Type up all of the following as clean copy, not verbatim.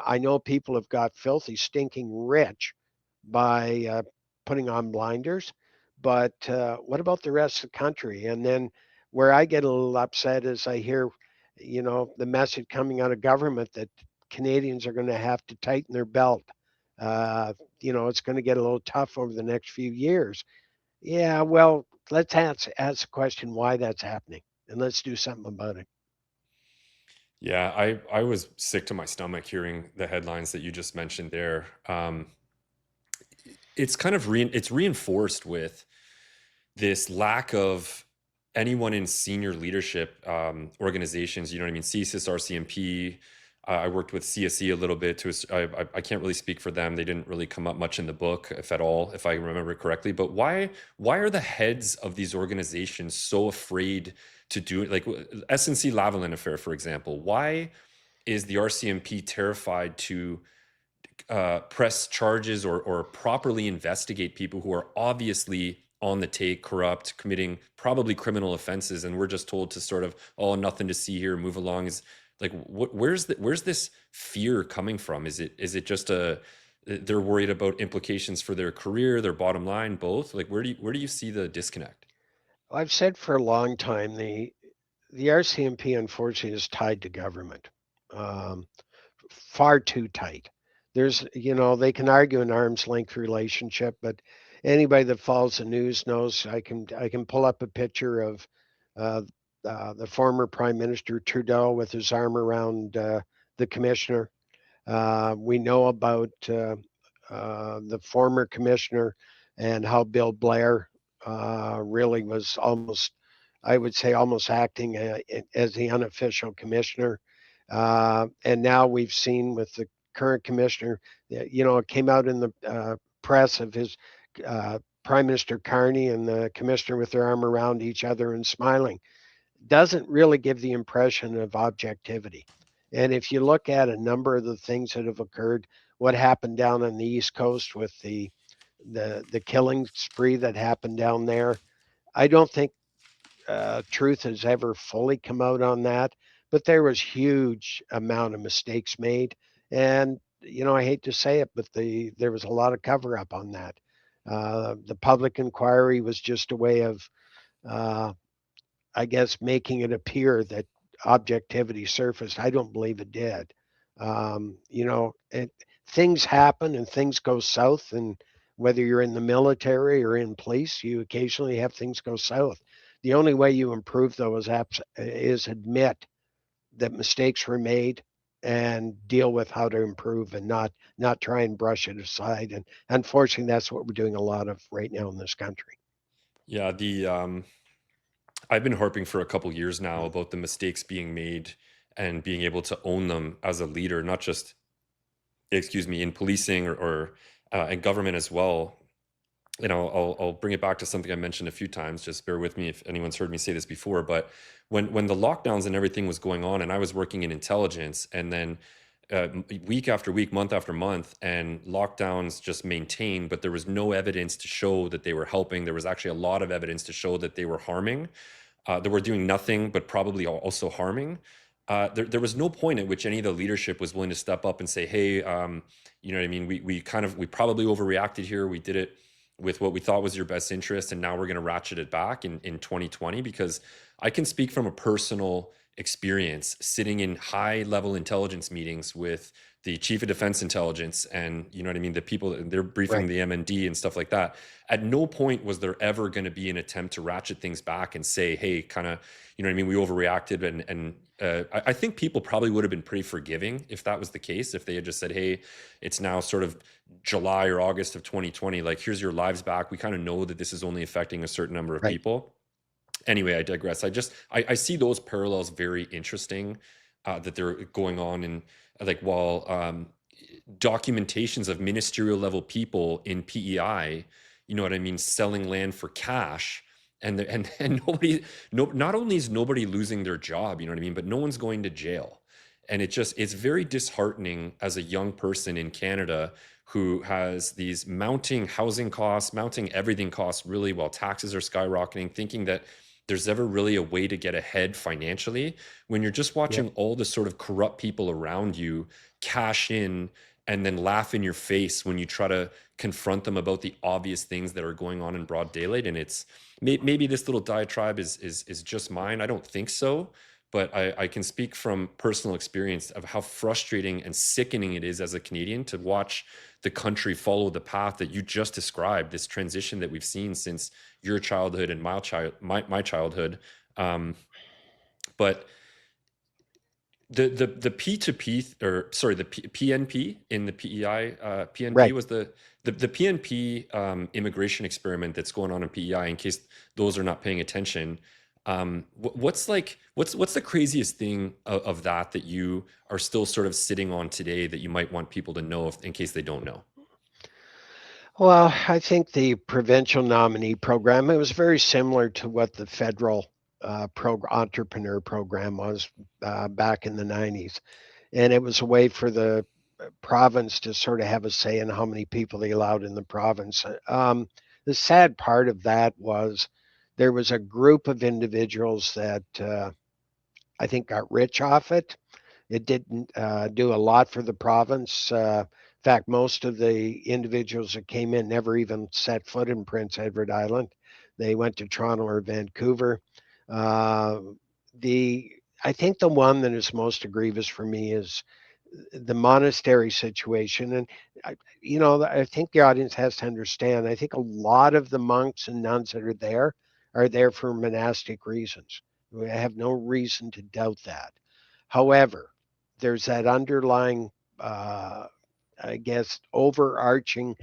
I know people have got filthy, stinking rich by putting on blinders, but what about the rest of the country? And then where I get a little upset is I hear, the message coming out of government that Canadians are going to have to tighten their belt. It's going to get a little tough over the next few years. Yeah, well, let's ask the question why that's happening, and let's do something about it. Yeah, I was sick to my stomach hearing the headlines that you just mentioned there. It's kind of it's reinforced with this lack of anyone in senior leadership organizations. You know what I mean? CSIS, RCMP. I worked with CSE a little bit. I can't really speak for them. They didn't really come up much in the book, if at all, if I remember correctly. But why are the heads of these organizations so afraid to do it? Like SNC-Lavalin affair, for example. Why is the RCMP terrified to press charges or properly investigate people who are obviously on the take, corrupt, committing probably criminal offenses, and we're just told to sort of, oh, nothing to see here, move along? Is like, where's this fear coming from? Is it just they're worried about implications for their career, their bottom line, both? Like, where do you see the disconnect? I've said for a long time the RCMP unfortunately is tied to government, um, far too tight. They can argue an arm's length relationship, but anybody that follows the news knows I can pull up a picture of uh, the former Prime Minister Trudeau with his arm around the commissioner. We know about the former commissioner and how Bill Blair really was almost, I would say, almost acting as the unofficial commissioner. And now we've seen with the current commissioner, it came out in the press of his Prime Minister Carney and the commissioner with their arm around each other and smiling. Doesn't really give the impression of objectivity. And if you look at a number of the things that have occurred, what happened down on the East Coast with the killing spree that happened down there, I don't think truth has ever fully come out on that. But there was huge amount of mistakes made, and I hate to say it, but there was a lot of cover up on that. The public inquiry was just a way of uh, I guess, making it appear that objectivity surfaced. I don't believe it did. Things happen and things go south, and whether you're in the military or in police, you occasionally have things go south. The only way you improve, though, is admit that mistakes were made and deal with how to improve and not try and brush it aside. And unfortunately, that's what we're doing a lot of right now in this country. Yeah, the I've been harping for a couple years now about the mistakes being made and being able to own them as a leader, not just, excuse me, in policing or in government as well. I'll bring it back to something I mentioned a few times. Just bear with me if anyone's heard me say this before. But when the lockdowns and everything was going on, and I was working in intelligence, and then week after week, month after month, and lockdowns just maintained, but there was no evidence to show that they were helping. There was actually a lot of evidence to show that they were harming. That were doing nothing, but probably also harming. There was no point at which any of the leadership was willing to step up and say, "Hey, you know what I mean? We probably overreacted here. We did it with what we thought was your best interest, and now we're going to ratchet it back in 2020." Because I can speak from a personal experience sitting in high level intelligence meetings with the chief of defense intelligence, and you know what I mean, the people they're briefing Right. the MND and stuff like that. At no point was there ever going to be an attempt to ratchet things back and say, hey, kind of, you know what I mean, we overreacted. And I think people probably would have been pretty forgiving if that was the case, if they had just said, hey, it's now sort of July or August of 2020, like, here's your lives back. We kind of know that this is only affecting a certain number of Right. people. Anyway, I digress. I see those parallels very interesting, that they're going on. And like, while documentations of ministerial level people in PEI, you know what I mean, selling land for cash, and nobody, no, not only is nobody losing their job, you know what I mean, but no one's going to jail. And it's very disheartening as a young person in Canada who has these mounting housing costs, mounting everything costs, really, while taxes are skyrocketing, thinking that there's ever really a way to get ahead financially when you're just Yep. watching all the sort of corrupt people around you cash in and then laugh in your face when you try to confront them about the obvious things that are going on in broad daylight. And it's maybe this little diatribe is just mine. I don't think so, but I can speak from personal experience of how frustrating and sickening it is as a Canadian to watch the country follow the path that you just described, this transition that we've seen since your childhood and my childhood. But the P2P, or sorry, the PNP in the PEI, PNP Right. was the PNP immigration experiment that's going on in PEI. In case those are not paying attention, what's the craziest thing of that you are still sort of sitting on today that you might want people to know in case they don't know? Well, I think the provincial nominee program, it was very similar to what the federal entrepreneur program was back in the 90s. And it was a way for the province to sort of have a say in how many people they allowed in the province. The sad part of that was there was a group of individuals that I think got rich off it. It didn't do a lot for the province. In fact, most of the individuals that came in never even set foot in Prince Edward Island. They went to Toronto or Vancouver. Uh, the I think the one that is most grievous for me is the monastery situation. And I think the audience has to understand. I think a lot of the monks and nuns that are there for monastic reasons. I have no reason to doubt that. However, there's that underlying, I guess, overarching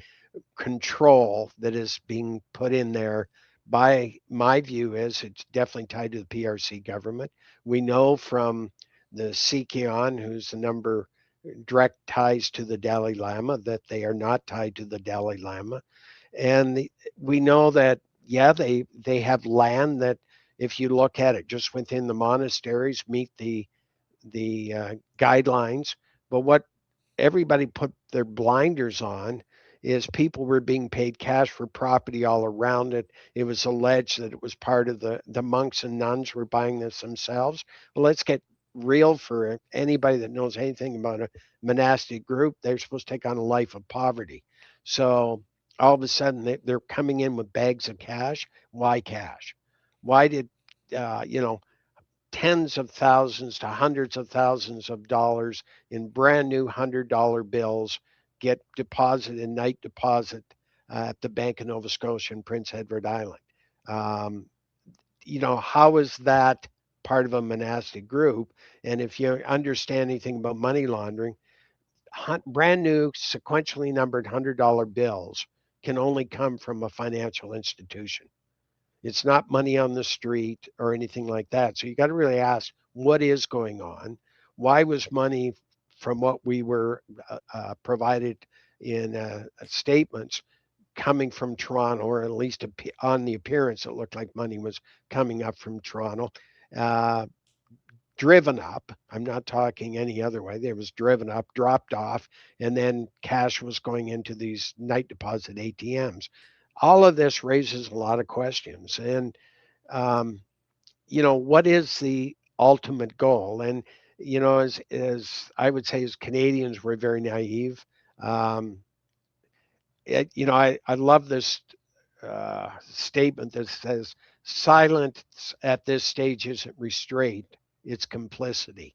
control that is being put in there. By my view is it's definitely tied to the PRC government. We know from the Sikion, who's the number direct ties to the Dalai Lama, that they are not tied to the Dalai Lama. And we know that, yeah, they have land that, if you look at it just within the monasteries, meet the guidelines. But what everybody put their blinders on is people were being paid cash for property all around it. It was alleged that it was part of the monks and nuns were buying this themselves. Well, let's get real for anybody that knows anything about a monastic group. They're supposed to take on a life of poverty. So all of a sudden they're coming in with bags of cash. Why cash? Why did tens of thousands to hundreds of thousands of dollars in brand new $100 bills get deposited in night deposit at the Bank of Nova Scotia in Prince Edward Island? Um, how is that part of a monastic group? And if you understand anything about money laundering, brand new sequentially numbered $100 bills can only come from a financial institution. It's not money on the street or anything like that. So you got to really ask what is going on? Why was money from what we were provided in statements coming from Toronto, or at least on the appearance, it looked like money was coming up from Toronto, uh, driven up. I'm not talking any other way. It was driven up, dropped off, and then cash was going into these night deposit ATMs. All of this raises a lot of questions. And, um, what is the ultimate goal? And, as I would say, as Canadians, we're very naive. Um, I love this statement that says silence at this stage isn't restraint, it's complicity.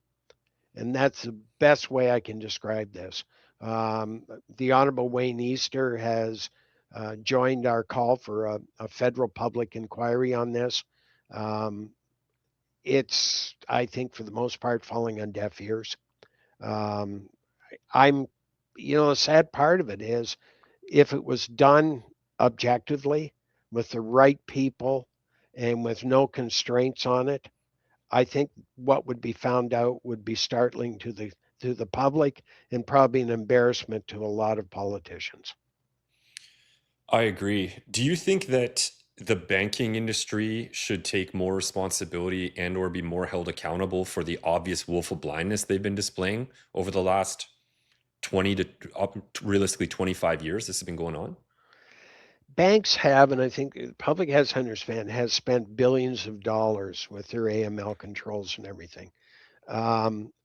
And that's the best way I can describe this. The Honorable Wayne Easter has joined our call for a federal public inquiry on this. Um, it's, I think, for the most part, falling on deaf ears. Um, I'm, the sad part of it is if it was done objectively with the right people and with no constraints on it, I think what would be found out would be startling to the public and probably an embarrassment to a lot of politicians. I agree. Do you think that the banking industry should take more responsibility and or be more held accountable for the obvious willful blindness they've been displaying over the last 20 to realistically 25 years this has been going on? Banks have, and I think the public has to understand, has spent billions of dollars with their AML controls and everything.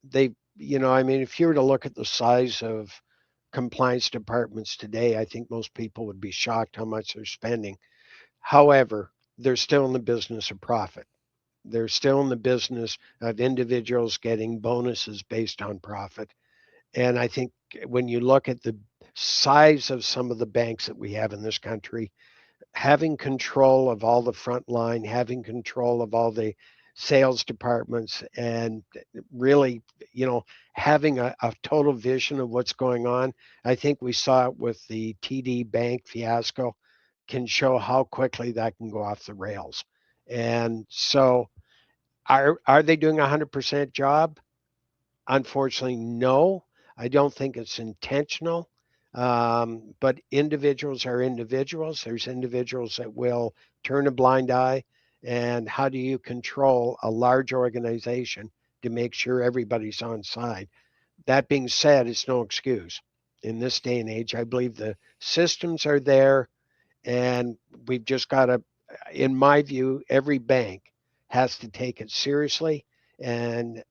They've I mean, if you were to look at the size of compliance departments today, I think most people would be shocked how much they're spending. However, they're still in the business of profit. They're still in the business of individuals getting bonuses based on profit. And I think when you look at the size of some of the banks that we have in this country, having control of all the front line, having control of all the sales departments, and really, having a total vision of what's going on. I think we saw it with the TD Bank fiasco, can show how quickly that can go off the rails. And so, are they doing a 100% job? Unfortunately, no. I don't think it's intentional. But individuals are individuals. There's individuals that will turn a blind eye. And how do you control a large organization to make sure everybody's on side? That being said, it's no excuse. In this day and age, I believe the systems are there, and we've just got to, in my view, every bank has to take it seriously and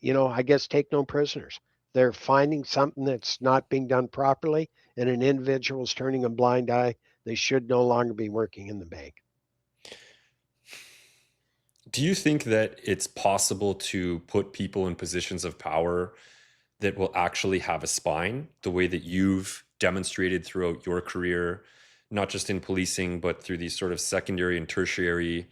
I guess take no prisoners. They're finding something that's not being done properly, and an individual is turning a blind eye. They should no longer be working in the bank. Do you think that it's possible to put people in positions of power that will actually have a spine, the way that you've demonstrated throughout your career, not just in policing, but through these sort of secondary and tertiary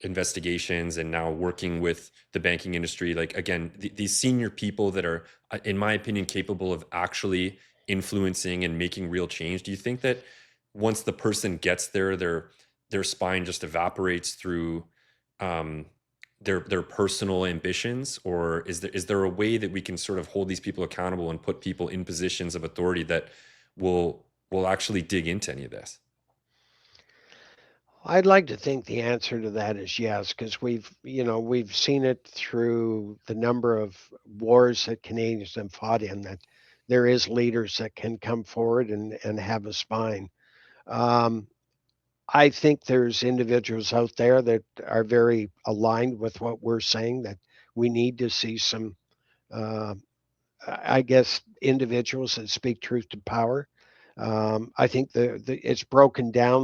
investigations and now working with the banking industry? Like, again, these senior people that are, in my opinion, capable of actually influencing and making real change. Do you think that once the person gets there, their spine just evaporates through um, their personal ambitions, or is there a way that we can sort of hold these people accountable and put people in positions of authority that will actually dig into any of this? I'd like to think the answer to that is yes, because we've seen it through the number of wars that Canadians have fought in, that there is leaders that can come forward and have a spine. Um, I think there's individuals out there that are very aligned with what we're saying, that we need to see some, uh, I guess, individuals that speak truth to power. I think it's broken down